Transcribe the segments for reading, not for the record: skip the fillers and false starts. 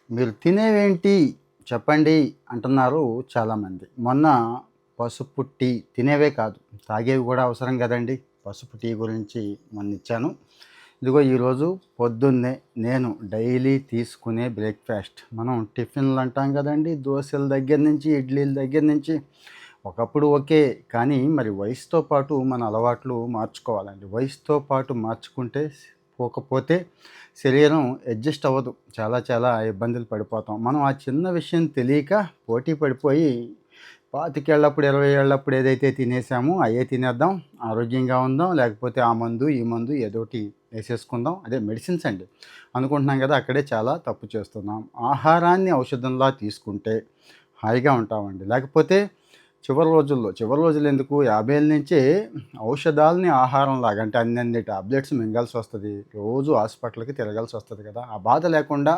మీరు తినేవేంటి చెప్పండి అంటున్నారు చాలామంది. మొన్న పసుపు టీ తినేవే కాదు, తాగేవి కూడా అవసరం గదండీ! పసుపు టీ గురించి మొన్నిచ్చాను. ఇదిగో ఈరోజు పొద్దున్నే నేను డైలీ తీసుకునే బ్రేక్‌ఫాస్ట్ మనం టిఫిన్‌లు అంటాం గదండీ! దోసల దగ్గర నుంచి, ఇడ్లీల దగ్గర నుంచి. ఒకప్పుడు ఓకే. కానీ మరి వయసుతో పాటు మన అలవాట్లు మార్చుకోవాలండి. వయసుతో పాటు మార్చుకుంటే పోకపోతే శరీరం అడ్జస్ట్ అవ్వదు. చాలా చాలా ఇబ్బందులు పడిపోతాం. మనం ఆ చిన్న విషయం తెలియక పోటీ పడిపోయి 25 ఏళ్ళప్పుడు, 20 ఏళ్ళప్పుడు ఏదైతే తినేసామో అయ్యే తినేద్దాం. ఆరోగ్యంగా ఉందాం. లేకపోతే ఆ మందు, ఈ మందు ఏదోటి ఏసేసుకుందాం. అదే మెడిసిన్స్ అండి. అనుకుంటున్నాం గదా! అక్కడే చాలా తప్పు చేస్తున్నాం. ఆహారాన్ని ఔషధంలా తీసుకుంటే హాయిగా ఉంటామండి. లేకపోతే చివరి రోజులెందుకు 50 ఏళ్ళ నుంచే ఔషధాలని ఆహారంలాగా అంటే అన్నన్ని టాబ్లెట్స్ మింగాల్సొస్తది. రోజు హాస్పిటల్‌కి తిరగాల్సొస్తది కదా! ఆ బాధ లేకుండా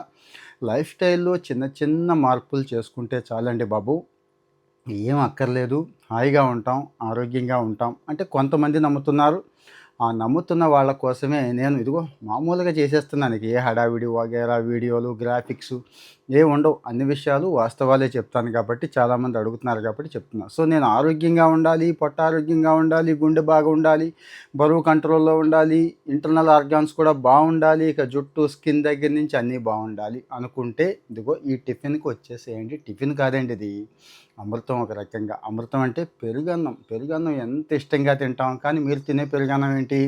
లైఫ్ స్టైల్‌లో చిన్న చిన్న మార్పులు చేసుకుంటే చాలండి బాబు. ఏం అక్కర్లేదు. హాయిగా ఉంటాం. ఆరోగ్యంగా ఉంటాం. అంటే కొంతమంది నమ్ముతున్నారు. ఆ నమ్ముతున్న వాళ్ళ కోసమే నేను ఇదిగో మామూలుగా చేసేస్తున్నాను. ఇక ఏ హడావిడి వగైరా వీడియోలు, గ్రాఫిక్సు ఏవి ఉండవు. అన్ని విషయాలు వాస్తవాలే చెప్తాను కాబట్టి చాలామంది అడుగుతున్నారు కాబట్టి చెప్తున్నా. సో, నేను ఆరోగ్యంగా ఉండాలి, పొట్ట ఆరోగ్యంగా ఉండాలి, గుండె బాగుండాలి, బరువు కంట్రోల్‌లో ఉండాలి, ఇంటర్నల్ ఆర్గాన్స్ కూడా బావుండాలి, ఇక జుట్టు, స్కిన్ దగ్గర నుంచి అన్నీ బావుండాలి అనుకుంటే ఇదిగో ఈ టిఫిన్‌కి వచ్చేసేయండి. టిఫిన్ కాదండి ఇది. అమృతం ఒక రకంగా. అమృతం అంటే పెరుగన్నం. పెరుగన్నం ఎంత ఇష్టంగా తింటాం. కానీ మీరు తినే పెరుగన్నం ఏంటి?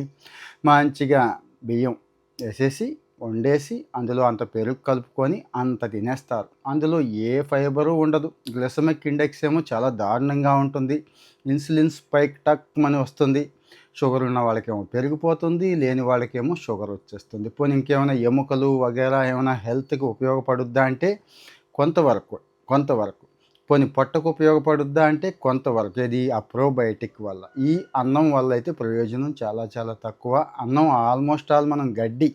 మంచిగా బియ్యం ఏసేసి, వండేసి, అందులో అంత పెరుగు కలుపుకొని అంత తినేస్తారు. అందులో ఏ ఫైబరు ఉండదు. గ్లైసెమిక్ ఇండెక్స్ ఏమో చాలా దారుణంగా ఉంటుంది. ఇన్సులిన్ స్పైక్ టక్‌మని వస్తుంది. షుగర్ ఉన్న వాళ్ళకేమో పెరిగిపోతుంది. లేని వాళ్ళకేమో షుగర్ వచ్చేస్తుంది. పోనీ ఇంకేమైనా ఎముకలు వగైరా ఏమైనా హెల్త్‌కి ఉపయోగపడుద్దా అంటే కొంతవరకు, కొంతవరకు. పోనీ పొట్టకు ఉపయోగపడుద్దా అంటే కొంతవరకు. ఏది ఆ ప్రోబయోటిక్ వల్ల. ఈ అన్నం వల్ల అయితే ప్రయోజనం చాలా చాలా తక్కువ. అన్నం ఆల్మోస్ట్ ఆల్ మనం గడ్డి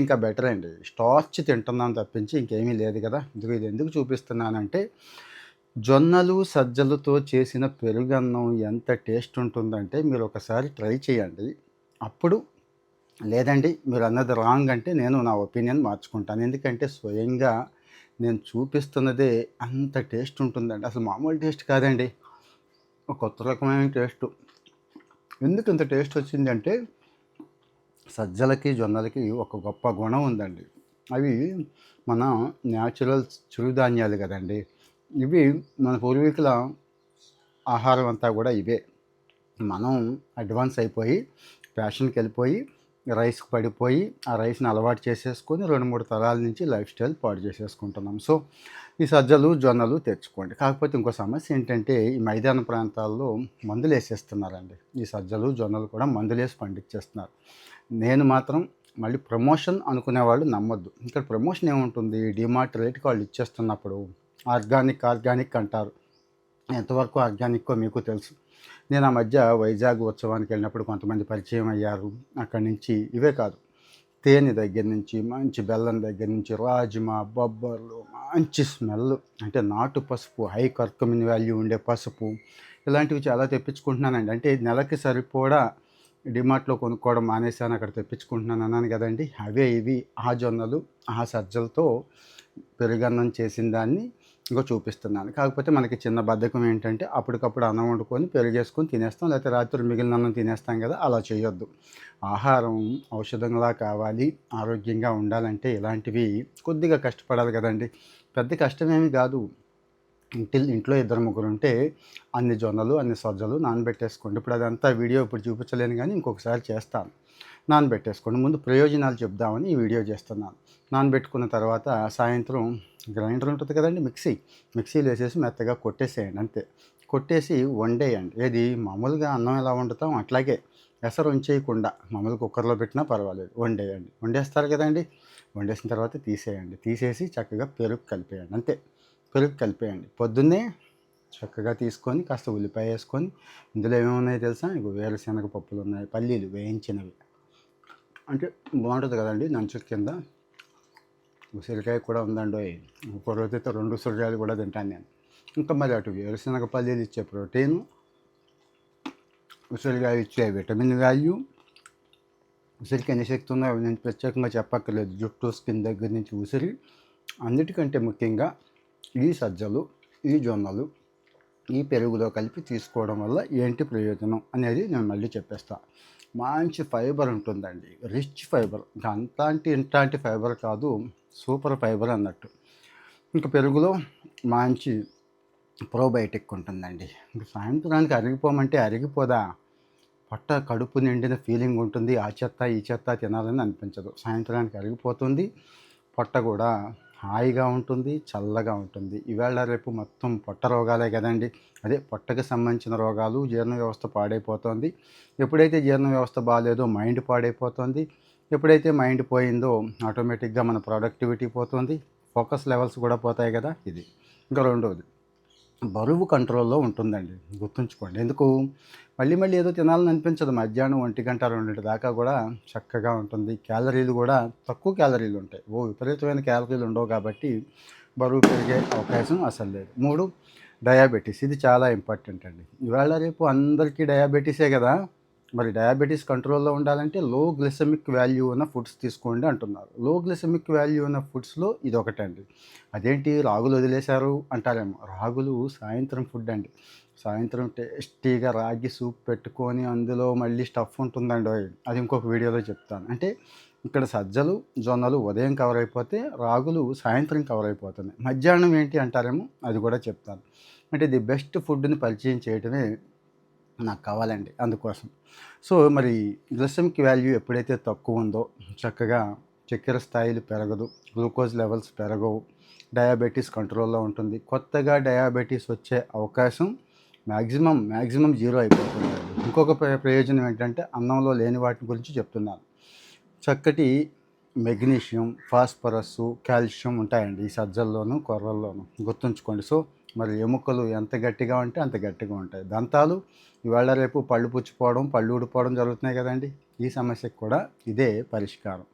ఇంకా బెటర్ అండి. స్టార్చ్ తింటున్నాం తప్పించి ఇంకేమీ లేదు కదా! ఇదిగో ఇది ఎందుకు చూపిస్తున్నానంటే జొన్నలు, సజ్జలతో చేసిన పెరుగన్నం ఎంత టేస్ట్ ఉంటుందంటే మీరు ఒకసారి ట్రై చేయండి. అప్పుడు లేదండి మీరన్నది రాంగ్ అంటే నేను నా ఒపీనియన్ మార్చుకుంటాను. ఎందుకంటే స్వయంగా నేను చూపిస్తున్నదే అంత టేస్ట్ ఉంటుందండి. అసలు మామూలు టేస్ట్ కాదండి. ఒక కొత్త రకమైన టేస్టు. ఎందుకు ఇంత టేస్ట్ వచ్చిందంటే సజ్జలకి, జొన్నలకి ఒక గొప్ప గుణం ఉందండి. అవి మన న్యాచురల్ చిరుధాన్యాలు గదండీ! ఇవి మన పూర్వీకుల ఆహారం అంతా గూడా ఇవే. మనం అడ్వాన్స్ అయిపోయి ఫ్యాషన్‌కెళ్ళిపోయి రైస్‌కి పడిపోయి ఆ రైస్‌ని అలవాటు చేసేసుకొని 2, 3 తరాల నుంచి లైఫ్ స్టైల్ పాడు చేసేసుకుంటున్నాం. సో, ఈ సజ్జలు, జొన్నలు తెచ్చుకోండి. కాకపోతే ఇంకో సమస్య ఏంటంటే ఈ మైదాన ప్రాంతాల్లో మందులేసేస్తున్నారండి. ఈ సజ్జలు, జొన్నలు కూడా మందులేసి పండించేస్తున్నారు. నేను మాత్రం మళ్ళీ ప్రమోషన్ అనుకునేవాళ్ళు నమ్మొద్దు. ఇక్కడ ప్రమోషన్ ఏముంటుంది? డీమార్ట్ రేట్‌కి వాళ్ళు ఇచ్చేస్తున్నప్పుడు ఆర్గానిక్, ఆర్గానిక్ అంటారు. ఎంతవరకు ఆర్గానిక్కో మీకు తెలుసు. నేను ఆ మధ్య వైజాగ్ ఉత్సవానికెళ్ళినప్పుడు కొంతమంది పరిచయం అయ్యారు. అక్కడి నుంచి ఇవే కాదు, తేనె దగ్గర నుంచి, మంచి బెల్లం దగ్గర నుంచి, రాజ్మా, బొబ్బర్లు, మంచి స్మెల్ అంటే నాటు పసుపు, హై కర్కుమిన్ వాల్యూ ఉండే పసుపు, ఇలాంటివి చాలా తెప్పించుకుంటున్నానండి. అంటే నెలకి సరిపోడా డీమార్ట్‌లో కొనుక్కోవడం మానేశాను. అక్కడ తెప్పించుకుంటున్నాను అన్నాను గదండీ! అవే ఇవి ఆ జొన్నలు, ఆ సజ్జలతో పెరుగన్నం చేసిన దాన్ని ఇగో చూపిస్తున్నాను. కాకపోతే మనకి చిన్న బద్ధకం ఏంటంటే అప్పటికప్పుడు అన్నం వండుకొని పెరుగేసుకొని తినేస్తాం. లేకపోతే రాత్రి మిగిలిన అన్నం తినేస్తాం గదా! అలా చేయొద్దు. ఆహారం ఔషధంలా కావాలి, ఆరోగ్యంగా ఉండాలంటే ఇలాంటివి కొద్దిగా కష్టపడాలి గదండీ! పెద్ద కష్టమేమి గాదు. ఇంట్లో ఇద్దరు ముగ్గురుంటే అన్ని జొన్నలు, అన్ని సజ్జలు నానబెట్టేసుకోండి. ఇప్పుడు అదంతా వీడియో ఇప్పుడు చూపించలేను గానీ ఇంకొకసారి చేస్తాను. నానబెట్టేసుకోండి. ముందు ప్రయోజనాలు చెప్దామని ఈ వీడియో చేస్తున్నాను. నానబెట్టుకున్న తర్వాత సాయంత్రం గ్రైండర్ ఉంటుంది కదండీ! మిక్సీలో ఏసేసి మెత్తగా కొట్టేసేయండి అంతే. కొట్టేసి వండేయండి. ఏది మామూలుగా అన్నం ఎలా వండుతాం అట్లాగే ఎసరు ఉంచేయకుండా మామూలు కుక్కర్‌లో పెట్టినా పర్వాలేదు. వండేయండి. వండేస్తారు కదండీ! వండేసిన తర్వాత తీసేయండి. తీసేసి చక్కగా పెరుగు కలిపేయండి అంతే. పెరుగు కలిపేయండి. పొద్దున్నే చక్కగా తీసుకొని కాస్త ఉల్లిపాయ ఏసుకొని ఇందులో ఏమేమున్నాయో తెలుసా? ఇగో వేరుశనగ పప్పులున్నాయి, పల్లీలు వేయించినవి. అంటే బావుంటది కదండీ! నంచుకు కింద. ఉసిరికాయ కూడా ఉందండోయ్! ఒక్కో రోజైతే 2 ఉసిరికాయలు కూడా తింటాను నేను. ఇంకా మరి అటు వేరుశనగ పల్లీలు ఇచ్చే ప్రోటీను, ఉసిరికాయ ఇచ్చే విటమిన్ వాల్యూ, ఉసిరికి ఎన్ని శక్తి ఉన్నాయో నేను ప్రత్యేకంగా చెప్పక్కర్లేదు. జుట్టు, స్కిన్ దగ్గర నుంచి ఉసిరి అన్నిటికంటే ముఖ్యంగా ఈ సజ్జలు, ఈ జొన్నలు, ఈ పెరుగులో కలిపి తీసుకోవడం వల్ల ఏంటి ప్రయోజనం అనేది నేను మళ్ళీ చెప్పేస్తా. మంచి ఫైబర్ ఉంటుందండి, రిచ్ ఫైబర్. ఇంకా అంతాంటి ఇంటాంటి ఫైబర్ కాదు, సూపర్ ఫైబర్ అన్నట్టు. ఇంకా పెరుగులో మంచి ప్రోబయోటిక్ ఉంటుందండి. ఇంక సాయంత్రానికి అరిగిపోమంటే అరిగిపోదా? పొట్ట కడుపు నిండిన ఫీలింగ్ ఉంటుంది. ఆ చెత్త ఈ చెత్త తినాలని అనిపించదు. సాయంత్రానికి అరిగిపోతుంది. పొట్ట కూడా హాయిగా ఉంటుంది, చల్లగా ఉంటుంది. ఇవాళ రేపు మొత్తం పొట్ట రోగాలే కదండి. అదే పొట్టకి సంబంధించిన రోగాలు, జీర్ణ వ్యవస్థ పాడైపోతుంది. ఎప్పుడైతే జీర్ణ వ్యవస్థ బాగాలేదో మైండ్ పాడైపోతుంది. ఎప్పుడైతే మైండ్ పోయిందో ఆటోమేటిక్గా మన ప్రొడక్టివిటీ పోతుంది, ఫోకస్ లెవెల్స్ కూడా పోతాయి కదా. ఇది ఇంకా రెండవది, బరువు కంట్రోల్లో ఉంటుందండి. గుర్తుంచుకోండి. ఎందుకు మళ్ళీ మళ్ళీ ఏదో తినాలని అనిపించదు. మధ్యాహ్నం 1 గంట 2 దాకా కూడా చక్కగా ఉంటుంది. క్యాలరీలు కూడా తక్కువ క్యాలరీలు ఉంటాయి. విపరీతమైన క్యాలరీలు ఉండవు కాబట్టి బరువు పెరిగే అవకాశం అసలు లేదు. 3, డయాబెటీస్. ఇది చాలా ఇంపార్టెంట్ అండి. ఇవాళ రేపు అందరికీ డయాబెటీసే కదా. మరి డయాబెటీస్ కంట్రోల్లో ఉండాలంటే లో గ్లిసెమిక్ వాల్యూ ఉన్న ఫుడ్స్ తీసుకోండి అంటున్నారు. లో గ్లిసెమిక్ వాల్యూ ఉన్న ఫుడ్స్లో ఇది ఒకటండి. అదేంటి రాగులు వదిలేశారు అంటారేమో. రాగులు సాయంత్రం ఫుడ్ అండి. సాయంత్రం టేస్టీగా రాగి సూప్ పెట్టుకొని అందులో మళ్ళీ స్టఫ్ ఉంటుందండి. అది ఇంకొక వీడియోలో చెప్తాను. అంటే ఇక్కడ సజ్జలు, జొన్నలు ఉదయం కవర్ అయిపోతే రాగులు సాయంత్రం కవర్ అయిపోతుంది. మధ్యాహ్నం ఏంటి అంటారేమో, అది కూడా చెప్తాను. అంటే ది బెస్ట్ ఫుడ్ని పరిచయం చేయటమే నాకు కావాలండి అందుకోసం. సో మరి గ్లిసెమిక్ వాల్యూ ఎప్పుడైతే తక్కువ ఉందో చక్కగా చక్కెర స్థాయిలు పెరగదు, గ్లూకోజ్ లెవెల్స్ పెరగవు, డయాబెటీస్ కంట్రోల్లో ఉంటుంది. కొత్తగా డయాబెటీస్ వచ్చే అవకాశం మ్యాక్సిమం జీరో అయిపోతుంది. ఇంకొక ప్రయోజనం ఏంటంటే అన్నంలో లేని వాటి గురించి చెప్తున్నాను. చక్కటి మెగ్నీషియం, ఫాస్ఫరస్, కాల్షియం ఉంటాయండి ఈ సజ్జల్లోనూ కొర్రల్లోనూ. గుర్తుంచుకోండి. సో మరి ఎముకలు ఎంత గట్టిగా ఉంటే అంత గట్టిగా ఉంటాయి. దంతాలు ఇవాళ రేపు పళ్ళు పుచ్చిపోవడం, పళ్ళు ఊడిపోవడం జరుగుతున్నాయి కదండి. ఈ సమస్యకు కూడా ఇదే పరిష్కారం.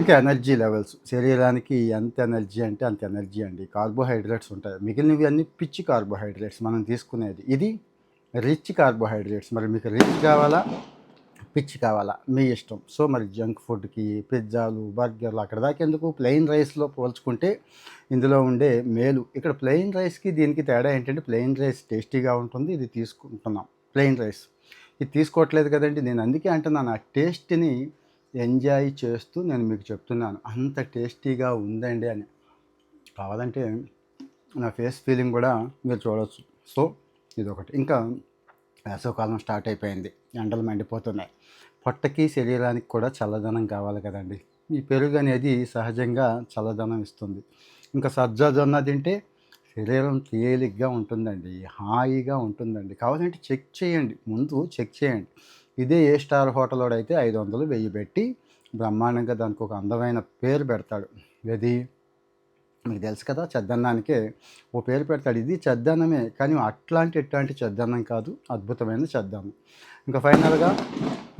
ఇంకా ఎనర్జీ లెవెల్స్, శరీరానికి ఎంత ఎనర్జీ అంటే అంత ఎనర్జీ అండి. కార్బోహైడ్రేట్స్ ఉంటాయి, మిగిలినవి అన్నీ పిచ్చి కార్బోహైడ్రేట్స్ మనం తీసుకునేది. ఇది రిచ్ కార్బోహైడ్రేట్స్. మరి మీకు రిచ్ కావాలా, పిచ్చి కావాలా, మీ ఇష్టం. సో మరి జంక్ ఫుడ్కి, పిజ్జాలు, బర్గర్లు అక్కడ దాకా ఎందుకు? ప్లెయిన్ రైస్లో పోల్చుకుంటే ఇందులో ఉండే మేలు. ఇక్కడ ప్లెయిన్ రైస్కి దీనికి తేడా ఏంటంటే ప్లెయిన్ రైస్ టేస్టీగా ఉంటుంది, ఇది తీసుకుంటున్నాం ప్లెయిన్ రైస్. ఇది తీసుకోవట్లేదు కదండి. నేను అందుకే అంటున్నాను, ఆ టేస్ట్ని ఎంజాయ్ చేస్తూ నేను మీకు చెప్తున్నాను అంత టేస్టీగా ఉందండి అని. కావాలంటే నా ఫేస్ ఫీలింగ్ కూడా మీరు చూడవచ్చు. సో ఇదొకటి. ఇంకా వేసవకాలం స్టార్ట్ అయిపోయింది, ఎండలు మండిపోతున్నాయి. పొట్టకి శరీరానికి కూడా చల్లదనం కావాలి కదండి. ఈ పెరుగు అనేది సహజంగా చల్లదనం ఇస్తుంది. ఇంకా జొన్న తింటే శరీరం తేలిగ్గా ఉంటుందండి, హాయిగా ఉంటుందండి. కావాలంటే చెక్ చేయండి, ముందు చెక్ చేయండి. ఇదే ఏ స్టార్ హోటల్ అయితే 500, 1000 పెట్టి బ్రహ్మాండంగా దానికి ఒక అందమైన పేరు పెడతాడు. ఏది మీకు తెలుసు కదా, చెద్దన్నానికే ఓ పేరు పెడతాడు. ఇది చెద్దన్నమే, కానీ ఇట్లాంటి చెద్దన్నం కాదు, అద్భుతమైన చెద్దన్నం. ఇంకా ఫైనల్గా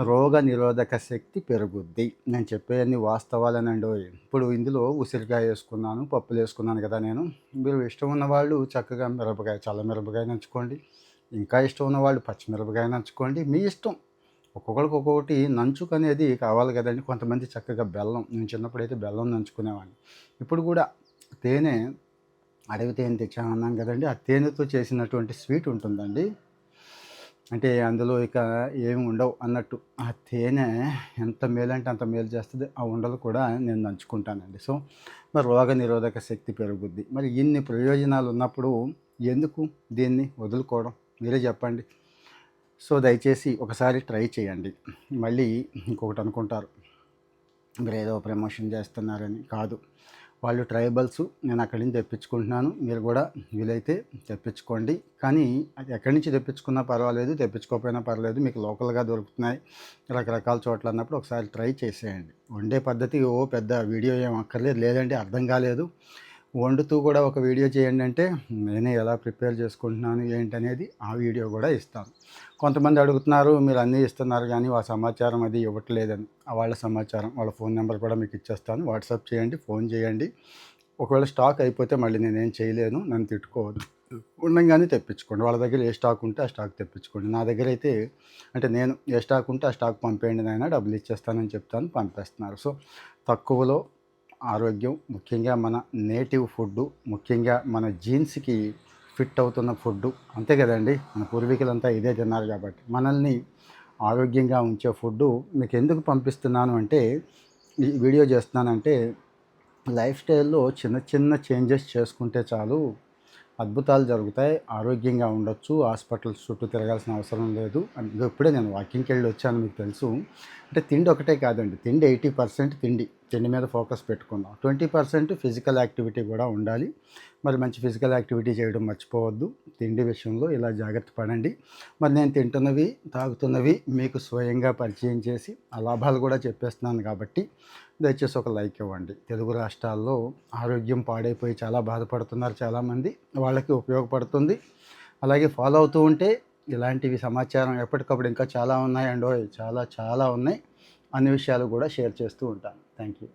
రోగ నిరోధక శక్తి పెరుగుద్ది. నేను చెప్పేవన్నీ వాస్తవాలనండి. ఇప్పుడు ఇందులో ఉసిరికాయ వేసుకున్నాను, పప్పులు వేసుకున్నాను కదా నేను. మీరు ఇష్టం ఉన్నవాళ్ళు చక్కగా మిరపకాయ, చల్ల మిరపకాయ నంచుకోండి. ఇంకా ఇష్టం ఉన్నవాళ్ళు పచ్చిమిరపకాయ నంచుకోండి, మీ ఇష్టం. ఒక్కొక్కరికి ఒక్కొక్కటి నంచుకు అనేది కావాలి కదండి. కొంతమంది చక్కగా బెల్లం, నేను చిన్నప్పుడైతే బెల్లం నంచుకునేవాడిని. ఇప్పుడు కూడా తేనె, అడవి తేనె తెచ్చామన్నాను కదండి, ఆ తేనెతో చేసినటువంటి స్వీట్ ఉంటుందండి. అంటే అందులో ఇక ఏమి ఉండవు అన్నట్టు. ఆ తేనె ఎంత మేలంటే అంత మేలు చేస్తుంది. ఆ ఉండలు కూడా నేను నంచుకుంటానండి. సో మరి రోగ నిరోధక శక్తి పెరుగుద్ది. మరి ఇన్ని ప్రయోజనాలు ఉన్నప్పుడు ఎందుకు దీన్ని వదులుకోవడం, మీరే చెప్పండి. సో దయచేసి ఒకసారి ట్రై చేయండి. మళ్ళీ ఇంకొకటి అనుకుంటారు, మీరు ఏదో ప్రమోషన్ చేస్తున్నారని. కాదు, వాళ్ళు ట్రైబల్స్, నేను అక్కడి నుంచి తెప్పించుకుంటున్నాను, మీరు కూడా వీలైతే తెప్పించుకోండి. కానీ అది ఎక్కడి నుంచి తెప్పించుకున్నా పర్వాలేదు, తెప్పించుకోకపోయినా పర్వాలేదు, మీకు లోకల్గా దొరుకుతున్నాయి రకరకాల చోట్ల అన్నప్పుడు ఒకసారి ట్రై చేసేయండి. వండే పద్ధతి పెద్ద వీడియో ఏం అక్కర్లేదు. లేదంటే అర్థం కాలేదు, వండుతూ కూడా ఒక వీడియో చేయండి అంటే నేనే ఎలా ప్రిపేర్ చేసుకుంటున్నాను ఏంటనేది ఆ వీడియో కూడా ఇస్తాను. కొంతమంది అడుగుతున్నారు, మీరు అన్నీ ఇస్తున్నారు కానీ ఆ సమాచారం అది ఇవ్వట్లేదని. వాళ్ళ సమాచారం, వాళ్ళ ఫోన్ నెంబర్ కూడా మీకు ఇచ్చేస్తాను. వాట్సాప్ చేయండి, ఫోన్ చేయండి. ఒకవేళ స్టాక్ అయిపోతే మళ్ళీ నేనేం చేయలేను, నన్ను తిట్టుకోవద్దు. ఉండగానే తెప్పించుకోండి. వాళ్ళ దగ్గర ఏ స్టాక్ ఉంటే ఆ స్టాక్ తెప్పించుకోండి. నా దగ్గర అయితే అంటే నేను ఏ స్టాక్ ఉంటే ఆ స్టాక్ పంపేయండి నాయన, డబ్బులు ఇచ్చేస్తానని చెప్తాను, పంపేస్తున్నారు. సో తక్కువలో ఆరోగ్యం, ముఖ్యంగా మన నేటివ్ ఫుడ్డు, ముఖ్యంగా మన జీన్స్‌కి ఫిట్ అవుతున్న ఫుడ్డు. అంతే కదండీ! మన పూర్వీకులంతా ఇదే తిన్నారు కాబట్టి. మనల్ని ఆరోగ్యంగా ఉంచే ఫుడ్డు మీకెందుకు పంపిస్తున్నాను అంటే, ఈ వీడియో చేస్తున్నానంటే, లైఫ్ స్టైల్‌లో చిన్న చిన్న చేంజెస్ చేసుకుంటే చాలు అద్భుతాలు జరుగుతాయి. ఆరోగ్యంగా ఉండొచ్చు. హాస్పిటల్స్ చుట్టూ తిరగాల్సిన అవసరం లేదు. ఇప్పుడే నేను వాకింగ్‌కెళ్ళి వచ్చాను మీకు తెలుసు. అంటే తిండి ఒకటే కాదండి. తిండి 80% తిండి. తిండి మీద ఫోకస్ పెట్టుకుందాం. 20% ఫిజికల్ యాక్టివిటీ కూడా ఉండాలి. మరి మంచి ఫిజికల్ యాక్టివిటీ చేయడం మర్చిపోవద్దు. తిండి విషయంలో ఇలా జాగ్రత్త పడండి. మరి నేను తింటున్నవి, తాగుతున్నవి మీకు స్వయంగా పరిచయం చేసి ఆ లాభాలు కూడా చెప్పేస్తున్నాను కాబట్టి దయచేసి ఒక లైక్ ఇవ్వండి. తెలుగు రాష్ట్రాల్లో ఆరోగ్యం పాడైపోయి చాలా బాధపడుతున్నారు చాలామంది. వాళ్ళకి ఉపయోగపడుతుంది. అలాగే ఫాలో అవుతూ ఉంటే ఇలాంటివి సమాచారం ఎప్పటికప్పుడు ఇంకా చాలా ఉన్నాయండోయ్. చాలా చాలా ఉన్నాయి. అన్ని విషయాలు కూడా షేర్ చేస్తూ ఉంటాను. Thank you.